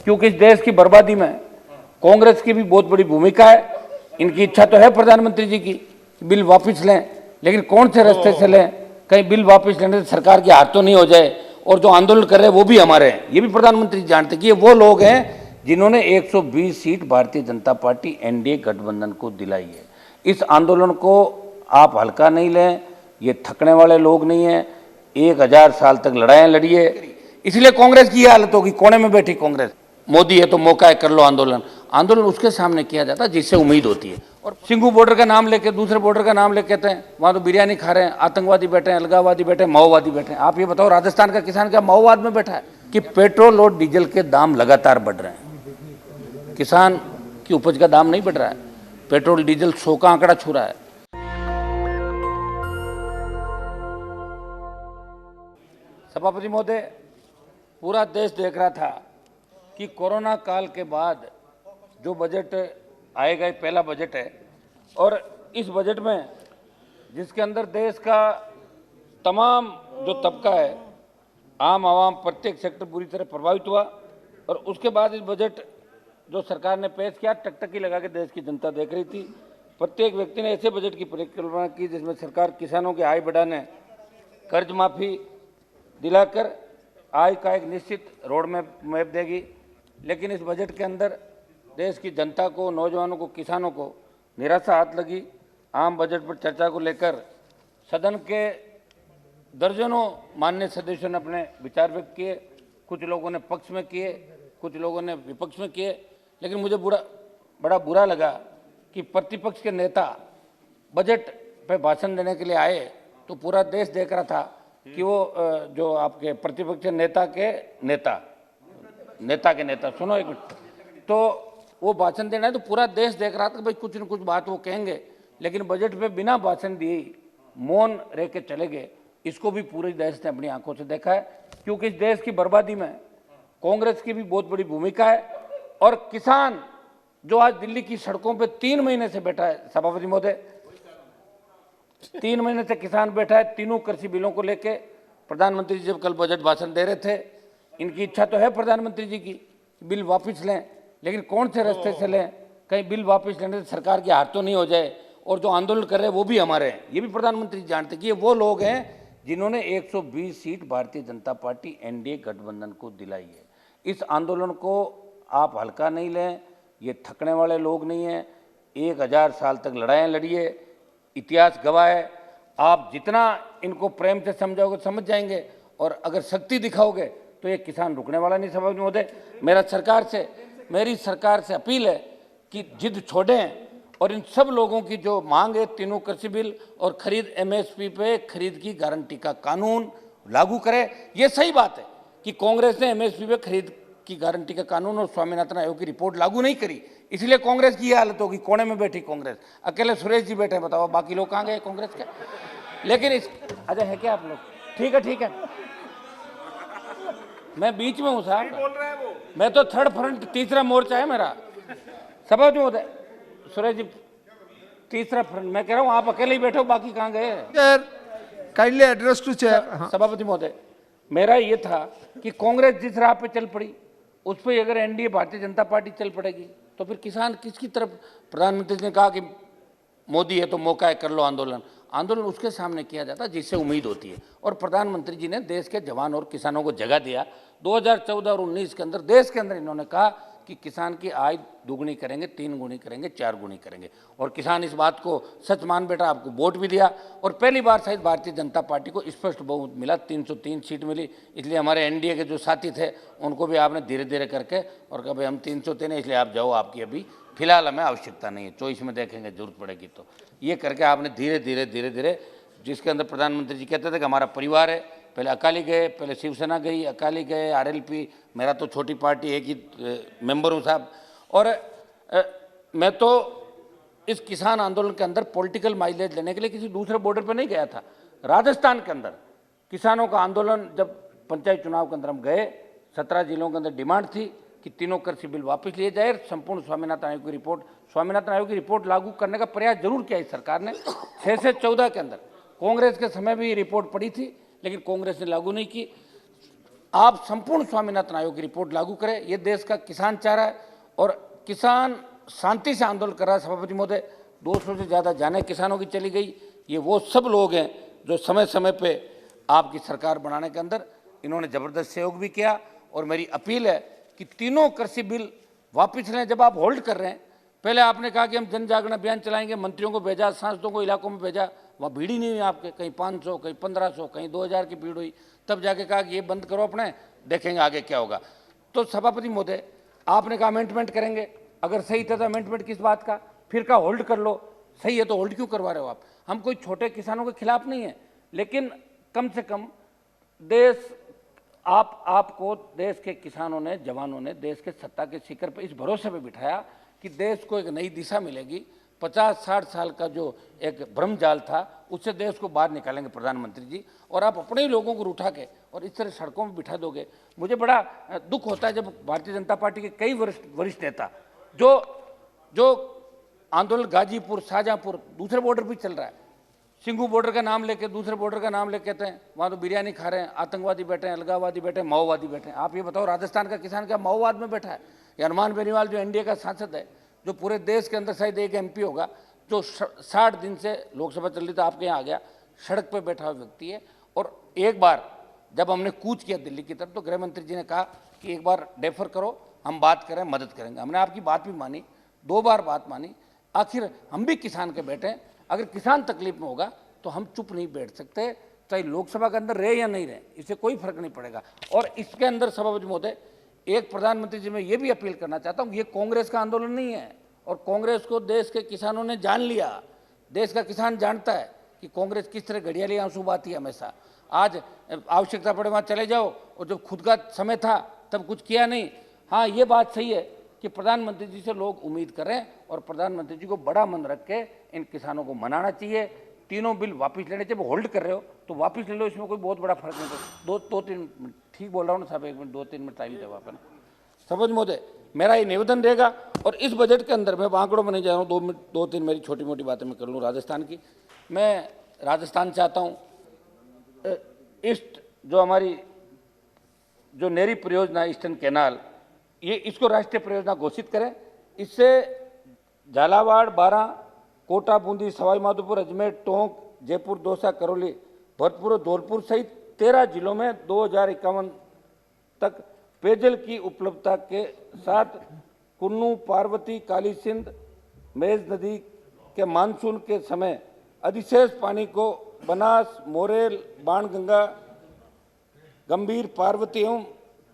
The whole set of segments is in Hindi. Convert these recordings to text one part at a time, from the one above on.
क्योंकि इस देश की बर्बादी में कांग्रेस की भी बहुत बड़ी भूमिका है। इनकी इच्छा तो है प्रधानमंत्री जी की बिल वापस लें, लेकिन कौन से रास्ते से लें, कहीं बिल वापस लेने से सरकार की हार तो नहीं हो जाए, और जो आंदोलन कर रहे हैं वो भी हमारे हैं। ये भी प्रधानमंत्री जानते कि ये वो लोग हैं जिन्होंने 120 seat Bharatiya Janata party NDA गठबंधन को दिलाई है। इस आंदोलन को आप हल्का नहीं लें, ये थकने वाले लोग नहीं हैं। 1000 साल तक लड़ाइयाँ लड़ी है, इसलिए कांग्रेस की यह हालत होगी। कोने में बैठी कांग्रेस, मोदी है तो मौका है, कर लो आंदोलन। आंदोलन उसके सामने किया जाता है जिससे उम्मीद होती है। और सिंघू बॉर्डर का नाम लेके दूसरे बॉर्डर का नाम लेके कहते हैं वहाँ तो बिरयानी खा रहे हैं, आतंकवादी बैठे हैं, अलगाववादी बैठे हैं, माओवादी बैठे हैं। आप ये बताओ, राजस्थान का किसान क्या माओवाद में बैठा है? कि पेट्रोल और डीजल के दाम लगातार बढ़ रहे हैं, किसान की उपज का दाम नहीं बढ़ रहा है। पेट्रोल डीजल 100 का आंकड़ा छू रहा है। सभापति महोदय, पूरा देश देख रहा था कि कोरोना काल के बाद जो बजट आएगा, ये पहला बजट है, और इस बजट में जिसके अंदर देश का तमाम जो तबका है, आम आवाम, प्रत्येक सेक्टर बुरी तरह प्रभावित हुआ। और उसके बाद इस बजट जो सरकार ने पेश किया, टकटकी लगा के देश की जनता देख रही थी। प्रत्येक व्यक्ति ने ऐसे बजट की परिकल्पना की जिसमें सरकार किसानों की आय बढ़ाने, कर्ज माफी दिलाकर आय का एक निश्चित रोड मैप देगी। लेकिन इस बजट के अंदर देश की जनता को, नौजवानों को, किसानों को निराशा हाथ लगी। आम बजट पर चर्चा को लेकर सदन के दर्जनों माननीय सदस्यों ने अपने विचार व्यक्त किए। कुछ लोगों ने पक्ष में किए, कुछ लोगों ने विपक्ष में किए। लेकिन मुझे बड़ा बुरा लगा कि प्रतिपक्ष के नेता बजट पे भाषण देने के लिए आए तो पूरा देश देख रहा था कि वो जो आपके प्रतिपक्ष नेता के नेता सुनो एक मिनट, तो वो भाषण देना है तो पूरा देश देख रहा था कि भाई कुछ न कुछ बात वो कहेंगे, लेकिन बजट पे बिना भाषण दिए मौन रह के चले गए। इसको भी पूरे देश ने अपनी आंखों से देखा है, क्योंकि इस देश की बर्बादी में कांग्रेस की भी बहुत बड़ी भूमिका है। और किसान जो आज दिल्ली की सड़कों पे 3 महीने से बैठा है, सभापति महोदय, 3 महीने से किसान बैठा है तीनों कृषि बिलों को लेके। प्रधानमंत्री जी जब कल बजट भाषण दे रहे थे, इनकी इच्छा तो है प्रधानमंत्री जी की बिल वापस लें, लेकिन कौन से रास्ते से लें, कहीं बिल वापस लेने से सरकार की हार तो नहीं हो जाए, और जो आंदोलन कर रहे हैं वो भी हमारे हैं। ये भी प्रधानमंत्री जानते कि ये वो लोग हैं जिन्होंने 120 seat Bharatiya Janata party NDA गठबंधन को दिलाई है। इस आंदोलन को आप हल्का नहीं लें, ये थकने वाले लोग नहीं हैं। 1000 साल तक लड़ाइयाँ लड़ी है, इतिहास गवाह है। आप जितना इनको प्रेम से समझाओगे समझ जाएंगे, और अगर शक्ति दिखाओगे तो ये किसान रुकने वाला नहीं। सभापति महोदय, मेरी सरकार से अपील है कि जिद छोड़ें और इन सब लोगों की जो मांग है, तीनों कृषि बिल और खरीद एमएसपी पे खरीद की गारंटी का कानून लागू करें। ये सही बात है कि कांग्रेस ने एमएसपी पे खरीद की गारंटी का कानून और स्वामीनाथन आयोग की रिपोर्ट लागू नहीं करी, इसलिए कांग्रेस की यह हालत होगी। कोने में बैठी कांग्रेस, अकेले सुरेश जी बैठे, बताओ बाकी लोग कहाँ गए कांग्रेस के? लेकिन अजय है क्या आप लोग? ठीक है, मैं बीच में हूँ साहब, मैं तो थर्ड फ्रंट, तीसरा मोर्चा है मेरा। सभापति महोदय, सुरेश जी तीसरा फ्रंट, मैं कह रहा हूँ आप अकेले ही बैठे हो, बाकी कहाँ गए? Kindly address to chair. सभापति महोदय, मेरा ये था कि कांग्रेस जिस राह पे चल पड़ी उस पर अगर एनडीए भारतीय जनता पार्टी चल पड़ेगी तो फिर किसान किसकी तरफ? प्रधानमंत्री ने कहा कि मोदी है तो मौका है, कर लो आंदोलन। आंदोलन उसके सामने किया जाता है जिससे उम्मीद होती है, और प्रधानमंत्री जी ने देश के जवान और किसानों को जगह दिया। 2014 और 19 के अंदर देश के अंदर इन्होंने कहा कि किसान की आय दुगुनी करेंगे, 3 गुनी करेंगे, 4 गुनी करेंगे, और किसान इस बात को सच मान बैठा। आपको वोट भी दिया, और पहली बार शायद भारतीय जनता पार्टी को स्पष्ट बहुमत मिला, 303 सीट मिली। इसलिए हमारे एनडीए के जो साथी थे उनको भी आपने धीरे धीरे करके और कहा भाई हम 303 है, इसलिए आप जाओ, आपकी अभी फिलहाल हमें आवश्यकता नहीं है, चॉइस में देखेंगे जरूरत पड़ेगी तो। ये करके आपने धीरे धीरे जिसके अंदर प्रधानमंत्री जी कहते थे कि हमारा परिवार है, पहले अकाली गए, पहले शिवसेना गई, अकाली गए, आरएलपी, मेरा तो छोटी पार्टी एक ही मेंबर हूँ साहब। और मैं तो इस किसान आंदोलन के अंदर पॉलिटिकल माइलेज लेने के लिए किसी दूसरे बॉर्डर पर नहीं गया था। राजस्थान के अंदर किसानों का आंदोलन, जब पंचायत चुनाव के अंदर हम गए, 17 जिलों के अंदर डिमांड थी कि तीनों कृषि बिल वापस लिए जाए, संपूर्ण स्वामीनाथन आयोग की रिपोर्ट लागू करने का प्रयास जरूर किया इस सरकार ने। 6 से 14 के अंदर कांग्रेस के समय भी ये रिपोर्ट पड़ी थी, लेकिन कांग्रेस ने लागू नहीं की। आप संपूर्ण स्वामीनाथन आयोग की रिपोर्ट लागू करें। ये देश का किसान चाह रहा है और किसान शांति से आंदोलन कर रहा है। सभापति महोदय, 200 से ज़्यादा जानें किसानों की चली गई। ये वो सब लोग हैं जो समय समय पे आपकी सरकार बनाने के अंदर इन्होंने ज़बरदस्त सहयोग भी किया। और मेरी अपील है कि तीनों कृषि बिल वापस लें। जब आप होल्ड कर रहे हैं, पहले आपने कहा कि हम जन जागरण अभियान चलाएंगे, मंत्रियों को भेजा, सांसदों को इलाकों में भेजा, वहाँ भीड़ ही नहीं हुई आपके, कहीं 500, कहीं 1500, कहीं 2000 की भीड़ हुई। तब जाके कहा कि ये बंद करो अपने, देखेंगे आगे क्या होगा। तो सभापति महोदय, आपने कहा अमेंडमेंट करेंगे, अगर सही था तो अमेंडमेंट किस बात का, फिर कहा होल्ड कर लो। सही है तो होल्ड क्यों करवा रहे हो आप? हम कोई छोटे किसानों के खिलाफ नहीं है, लेकिन कम से कम देश आपको देश के किसानों ने, जवानों ने देश के सत्ता के शिखर पर इस भरोसे पे बिठाया कि देश को एक नई दिशा मिलेगी। 50-60 साल का जो एक भ्रम जाल था उससे देश को बाहर निकालेंगे प्रधानमंत्री जी। और आप अपने ही लोगों को उठा के और इस तरह सड़कों में बिठा दोगे। मुझे बड़ा दुख होता है जब भारतीय जनता पार्टी के कई वरिष्ठ नेता जो आंदोलन गाजीपुर, शाहजहांपुर, दूसरे बॉर्डर भी चल रहा है, सिंघू बॉर्डर का नाम लेके, दूसरे बॉर्डर का नाम लेके कहते हैं वहाँ तो बिरयानी खा रहे हैं, आतंकवादी बैठे हैं, अलगाववादी बैठे हैं, माओवादी बैठे हैं। आप ये बताओ, राजस्थान का किसान क्या माओवाद में बैठा है? या हनुमान बेनीवाल जो एनडीए का सांसद है, जो पूरे देश के अंदर शायद एक एमपी होगा, जो 60 दिन से लोकसभा चल रही था आपके यहाँ आ गया, सड़क पर बैठा हुआ व्यक्ति है। और एक बार जब हमने कूच किया दिल्ली की तरफ तो गृह मंत्री जी ने कहा कि एक बार डेफर करो, हम बात करें, मदद करेंगे। हमने आपकी बात भी मानी, 2 बार बात मानी। आखिर हम भी किसान के बैठे हैं, अगर किसान तकलीफ में होगा तो हम चुप नहीं बैठ सकते, चाहे लोकसभा के अंदर रहे या नहीं रहे, इससे कोई फर्क नहीं पड़ेगा। और इसके अंदर सभापति महोदय, एक प्रधानमंत्री जी मैं ये भी अपील करना चाहता हूँ, ये कांग्रेस का आंदोलन नहीं है और कांग्रेस को देश के किसानों ने जान लिया। देश का किसान जानता है कि कांग्रेस किस तरह घड़ियाली आंसू बहाती है हमेशा। आज आवश्यकता पड़े वहाँ चले जाओ, और जब खुद का समय था तब कुछ किया नहीं। हाँ, ये बात सही है कि प्रधानमंत्री जी से लोग उम्मीद करें और प्रधानमंत्री जी को बड़ा मन रख के इन किसानों को मनाना चाहिए। तीनों बिल वापस लेने चाहिए। होल्ड कर रहे हो तो वापस ले लो, इसमें कोई बहुत बड़ा फर्क नहीं पड़ता। 2-3 मिनट ठीक बोल रहा हूँ ना साहब, 1 मिनट 2-3 मिनट टाइम देवा अपन। सभापति महोदय, मेरा ये निवेदन रहेगा। और इस बजट के अंदर मैं आंकड़ों में नहीं जा रहा हूँ, 2-3 मेरी छोटी मोटी बातें मैं कर लूँ राजस्थान की। मैं राजस्थान चाहता हूँ ईस्ट जो हमारी जो नेरी परियोजना ईस्टर्न कैनाल, ये इसको राष्ट्रीय परियोजना घोषित करें। इससे झालावाड़, बारां, कोटा, बूंदी, सवाई माधोपुर, अजमेर, टोंक, जयपुर, दौसा, करौली, भरतपुर, धौलपुर सहित 13 जिलों में 2051 तक पेयजल की उपलब्धता के साथ कुन्नू, पार्वती, काली सिंध, मेज नदी के मानसून के समय अधिशेष पानी को बनास, मोरेल, बाणगंगा, गंभीर, पार्वती एवं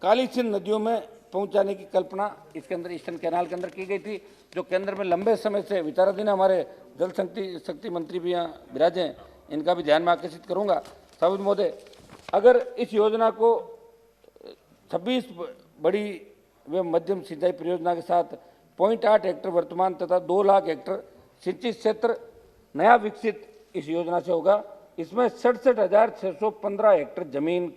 काली सिंध नदियों में पहुंचाने की कल्पना इसके अंदर ईस्टर्न कैनाल के अंदर की गई थी, जो केंद्र में लंबे समय से विचाराधीन। हमारे जल शक्ति मंत्री भी यहाँ विराजे हैं, इनका भी ध्यान में आकर्षित करूँगा। सभापति महोदय, अगर इस योजना को 26 बड़ी व मध्यम सिंचाई परियोजना के साथ 0.8 हेक्टेयर वर्तमान तथा 2 लाख हेक्टेयर सिंचित क्षेत्र नया विकसित इस योजना से होगा। इसमें 67,615 हेक्टेयर जमीन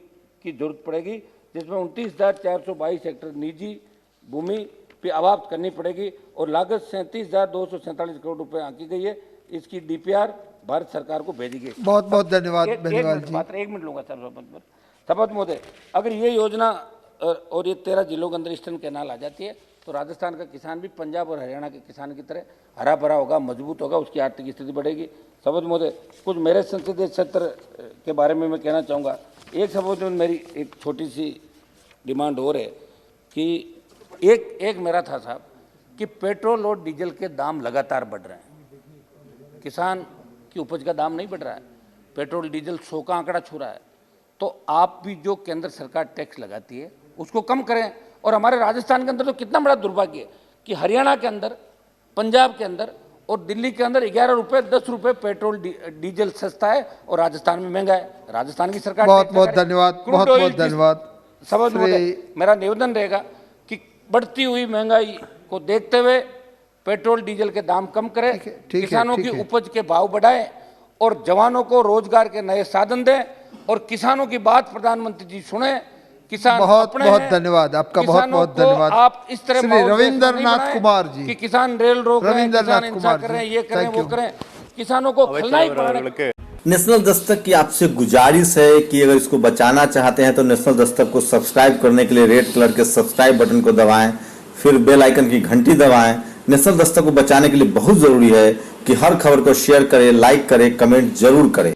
की जरूरत पड़ेगी, जिसमें 29,422 हेक्टेयर निजी भूमि पे आबाद करनी पड़ेगी और लागत 37,247 करोड़ रुपए आंकी गई है। इसकी डीपीआर भारत सरकार को भेजी गई। बहुत बहुत धन्यवाद बेनीवाल जी। मात्र 1 मिनट लूंगा सर। सभापति महोदय, अगर ये योजना और ये 13 जिलों के अंदर ईस्टर्न कैनाल आ जाती है तो राजस्थान का किसान भी पंजाब और हरियाणा के किसान की तरह हरा भरा होगा, मजबूत होगा, उसकी आर्थिक स्थिति बढ़ेगी। सभापति महोदय, कुछ मेरे संसदीय क्षेत्र के बारे में मैं कहना चाहूँगा। एक सभापति मेरी एक छोटी सी डिमांड और है कि एक मेरा था साहब कि पेट्रोल और डीजल के दाम लगातार बढ़ रहे हैं, किसान की उपज का दाम नहीं बढ़ रहा है। पेट्रोल डीजल 100 का आंकड़ा छू रहा है। तो आप भी जो केंद्र सरकार टैक्स लगाती है उसको कम करें। और हमारे राजस्थान के अंदर तो कितना बड़ा दुर्भाग्य है कि हरियाणा के अंदर, पंजाब के अंदर और दिल्ली के अंदर 11 रुपये 10 रुपये पेट्रोल डीजल सस्ता है और राजस्थान में महंगा है। राजस्थान की सरकार बहुत बहुत धन्यवाद, बहुत बहुत धन्यवाद। सभापति महोदय, मेरा निवेदन रहेगा कि बढ़ती हुई महंगाई को देखते हुए पेट्रोल डीजल के दाम कम करें, किसानों की उपज के भाव बढ़ाएं और जवानों को रोजगार के नए साधन दें और किसानों की बात प्रधानमंत्री जी सुने। किसान बहुत बहुत धन्यवाद आपका, बहुत बहुत धन्यवाद। आप इस तरह श्री रविंद्रनाथ कुमार जी कि किसान रेल रोक रहे हैं, किसान हिंसा कर रहे हैं, ये करें वो करें, किसानों को खलनायक बनाने नेशनल दस्तक की आपसे गुजारिश है कि अगर इसको बचाना चाहते हैं तो नेशनल दस्तक को सब्सक्राइब करने के लिए रेड कलर के सब्सक्राइब बटन को दबाएं, फिर बेल आइकन की घंटी दबाएं। नेशनल दस्तक को बचाने के लिए बहुत जरूरी है कि हर खबर को शेयर करें, लाइक करें, कमेंट जरूर करें।